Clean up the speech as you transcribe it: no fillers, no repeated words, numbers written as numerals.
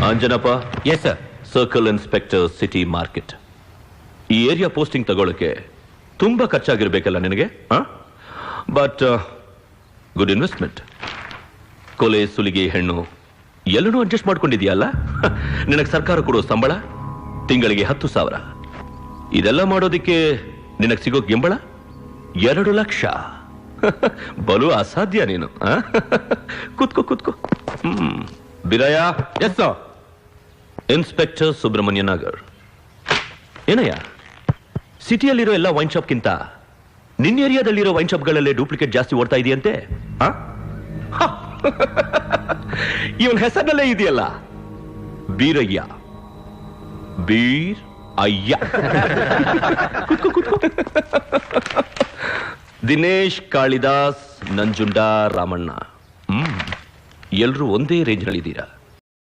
Anjanappa. Yes sir. Circle inspector, city market. ಈ area posting ತಗೊಳ್ಳಕ್ಕೆ ತುಂಬಾ ಖರ್ಚಾಗಿರ್ಬೇಕಲ್ಲ ನಿನಗೆ? But good investment. ಕೊಲೆ, ಸುಲಿಗೆ, ಹೆಣ್ಣು ಎಲ್ಲನೂ ಅಡ್ಜಸ್ಟ್ ಮಾಡ್ಕೊಂಡಿದ್ಯಲ್ಲ. ನಿನಗೆ ಸರ್ಕಾರ ಕೊಡೋ ಸಂಬಳ ತಿಂಗಳಿಗೆ 10,000. ಇದೆಲ್ಲ ಮಾಡೋದಿಕ್ಕೆ ನಿನಗೆ ಸಿಗೋ ಗಿಂಬಳ 2 ಲಕ್ಷ. ಬಲು ಅಸಾಧ್ಯ ನೀನು. ಕೂತ್ಕೋ. ಬಿರಯ್ಯ. Yes sir. Inspector Subramanya Nagar. ಏನಯ್ಯ, ಸಿಟಿಯಲ್ಲಿರೋ ಎಲ್ಲ ವೈನ್ ಶಾಪ್ಗಿಂತ ನಿನ್ನ ಏರಿಯಾದಲ್ಲಿರೋ ವೈನ್ ಶಾಪ್ಗಳಲ್ಲೇ ಡೂಪ್ಲಿಕೇಟ್ ಜಾಸ್ತಿ ಓಡ್ತಾ ಇದೆಯಂತೆ. ಇವನ್ ಹೆಸರಿನಲ್ಲೇ ಇದೆಯಲ್ಲ, ಬೀರಯ್ಯ. ಬೀರ್ ಅಯ್ಯ. ಕೂತ್ಕೋ. ದಿನೇಶ್, ಕಾಳಿದಾಸ್, ನಂಜುಂಡ, ರಾಮಣ್ಣ. ಎಲ್ರೂ ಒಂದೇ ರೇಂಜ್ನಲ್ಲಿದ್ದೀರಾ.